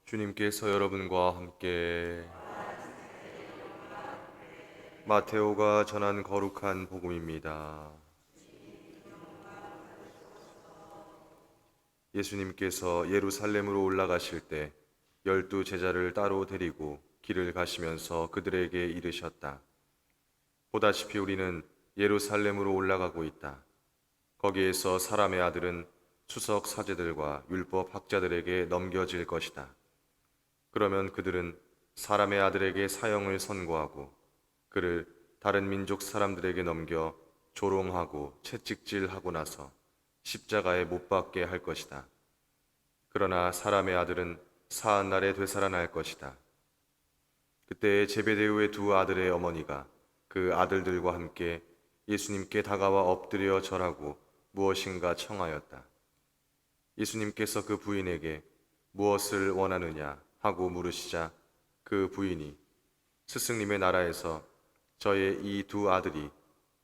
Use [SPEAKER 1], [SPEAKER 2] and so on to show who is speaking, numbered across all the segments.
[SPEAKER 1] 주님께서 여러분과 함께 마테오가 전한 거룩한 복음입니다. 예수님께서 예루살렘으로 올라가실 때 12제자를 따로 데리고 길을 가시면서 그들에게 이르셨다. 보다시피 우리는 예루살렘으로 올라가고 있다. 거기에서 사람의 아들은 수석 사제들과 율법 학자들에게 넘겨질 것이다. 그러면 그들은 사람의 아들에게 사형을 선고하고 그를 다른 민족 사람들에게 넘겨 조롱하고 채찍질하고 나서 십자가에 못 박게 할 것이다. 그러나 사람의 아들은 사한 날에 되살아날 것이다. 그때 제베데우의 두 아들의 어머니가 그 아들들과 함께 예수님께 다가와 엎드려 절하고 무엇인가 청하였다. 예수님께서 그 부인에게 무엇을 원하느냐 하고 물으시자 그 부인이 스승님의 나라에서 저의 이 두 아들이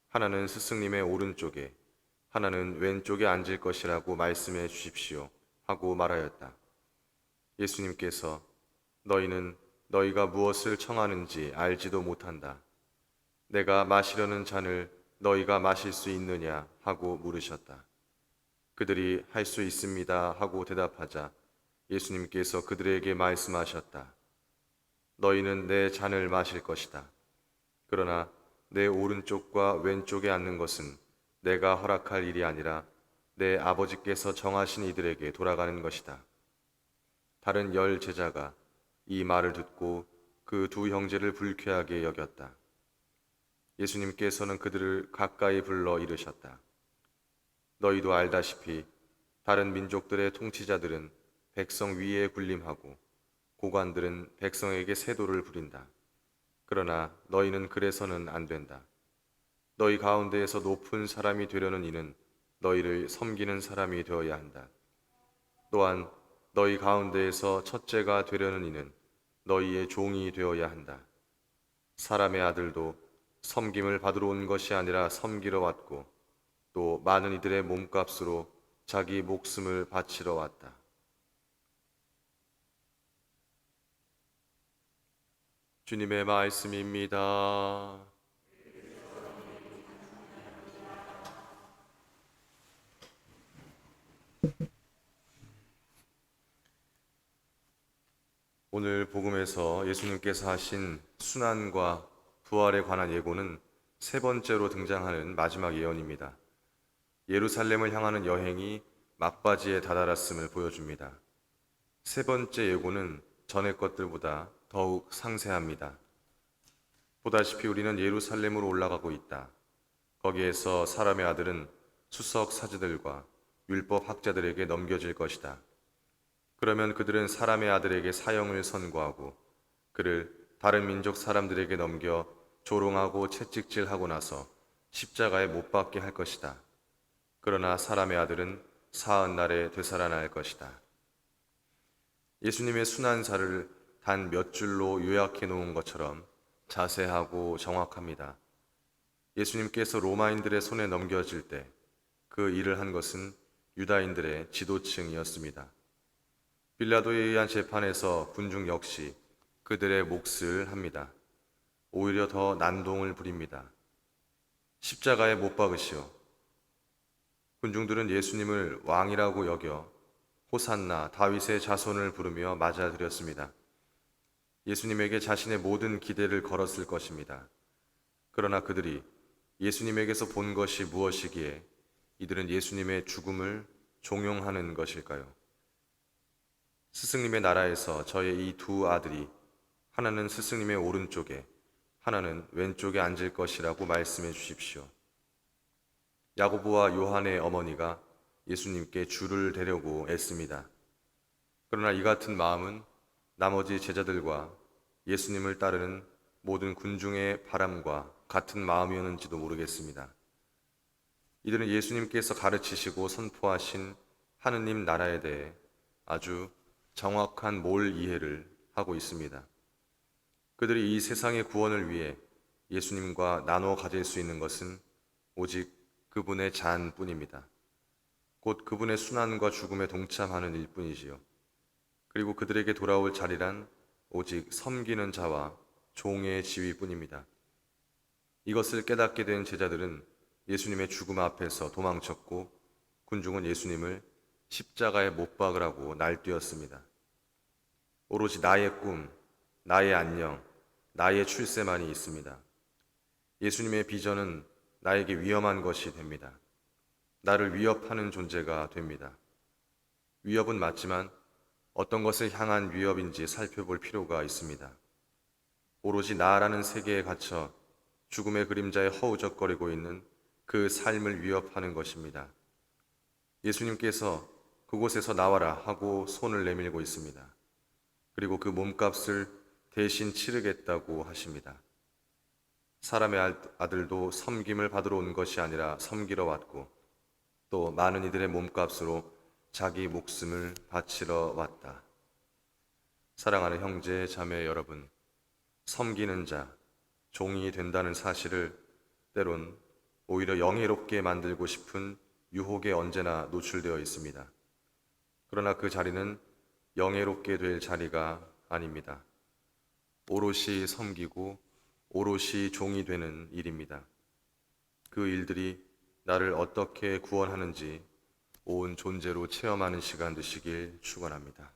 [SPEAKER 1] 하나는 스승님의 오른쪽에 하나는 왼쪽에 앉을 것이라고 말씀해 주십시오 하고 말하였다. 예수님께서 너희는 너희가 무엇을 청하는지 알지도 못한다. 내가 마시려는 잔을 너희가 마실 수 있느냐 하고 물으셨다. 그들이 할 수 있습니다 하고 대답하자 예수님께서 그들에게 말씀하셨다. 너희는 내 잔을 마실 것이다. 그러나 내 오른쪽과 왼쪽에 앉는 것은 내가 허락할 일이 아니라 내 아버지께서 정하신 이들에게 돌아가는 것이다. 다른 10제자가 이 말을 듣고 그 두 형제를 불쾌하게 여겼다. 예수님께서는 그들을 가까이 불러 이르셨다. 너희도 알다시피 다른 민족들의 통치자들은 백성 위에 군림하고 고관들은 백성에게 세도를 부린다. 그러나 너희는 그래서는 안 된다. 너희 가운데에서 높은 사람이 되려는 이는 너희를 섬기는 사람이 되어야 한다. 또한 너희 가운데에서 첫째가 되려는 이는 너희의 종이 되어야 한다. 사람의 아들도 섬김을 받으러 온 것이 아니라 섬기러 왔고 또 많은 이들의 몸값으로 자기 목숨을 바치러 왔다. 주님의 말씀입니다. 오늘 복음에서 예수님께서 하신 순환과 부활에 관한 예고는 세 번째로 등장하는 마지막 예언입니다. 예루살렘을 향하는 여행이 막바지에 다다랐음을 보여줍니다. 세 번째 예고는 전의 것들보다 더욱 상세합니다. 보다시피 우리는 예루살렘으로 올라가고 있다. 거기에서 사람의 아들은 수석 사제들과 율법 학자들에게 넘겨질 것이다. 그러면 그들은 사람의 아들에게 사형을 선고하고 그를 다른 민족 사람들에게 넘겨 조롱하고 채찍질하고 나서 십자가에 못 박게 할 것이다. 그러나 사람의 아들은 사흔 날에 되살아날 것이다. 예수님의 순환사를 단 몇 줄로 요약해 놓은 것처럼 자세하고 정확합니다. 예수님께서 로마인들의 손에 넘겨질 때 그 일을 한 것은 유다인들의 지도층이었습니다. 빌라도에 의한 재판에서 군중 역시 그들의 몫을 합니다. 오히려 더 난동을 부립니다. 십자가에 못 박으시오. 군중들은 예수님을 왕이라고 여겨 호산나 다윗의 자손을 부르며 맞아들였습니다. 예수님에게 자신의 모든 기대를 걸었을 것입니다. 그러나 그들이 예수님에게서 본 것이 무엇이기에 이들은 예수님의 죽음을 종용하는 것일까요? 스승님의 나라에서 저의 이 두 아들이 하나는 스승님의 오른쪽에 하나는 왼쪽에 앉을 것이라고 말씀해 주십시오. 야고보와 요한의 어머니가 예수님께 주를 대려고 애씁니다. 그러나 이 같은 마음은 나머지 제자들과 예수님을 따르는 모든 군중의 바람과 같은 마음이었는지도 모르겠습니다. 이들은 예수님께서 가르치시고 선포하신 하느님 나라에 대해 아주 정확한 이해를 하고 있습니다. 그들이 이 세상의 구원을 위해 예수님과 나눠 가질 수 있는 것은 오직 그분의 잔뿐입니다. 곧 그분의 순환과 죽음에 동참하는 일뿐이지요. 그리고 그들에게 돌아올 자리란 오직 섬기는 자와 종의 지위뿐입니다. 이것을 깨닫게 된 제자들은 예수님의 죽음 앞에서 도망쳤고 군중은 예수님을 십자가에 못 박으라고 날뛰었습니다. 오로지 나의 꿈, 나의 안녕, 나의 출세만이 있습니다. 예수님의 비전은 나에게 위험한 것이 됩니다. 나를 위협하는 존재가 됩니다. 위협은 맞지만 어떤 것을 향한 위협인지 살펴볼 필요가 있습니다. 오로지 나라는 세계에 갇혀 죽음의 그림자에 허우적거리고 있는 그 삶을 위협하는 것입니다. 예수님께서 그곳에서 나와라 하고 손을 내밀고 있습니다. 그리고 그 몸값을 대신 치르겠다고 하십니다. 사람의 아들도 섬김을 받으러 온 것이 아니라 섬기러 왔고 또 많은 이들의 몸값으로 자기 목숨을 바치러 왔다. 사랑하는 형제, 자매 여러분, 섬기는 자, 종이 된다는 사실을 때론 오히려 영예롭게 만들고 싶은 유혹에 언제나 노출되어 있습니다. 그러나 그 자리는 영예롭게 될 자리가 아닙니다. 오롯이 섬기고 오롯이 종이 되는 일입니다. 그 일들이 나를 어떻게 구원하는지 온 존재로 체험하는 시간 되시길 축원합니다.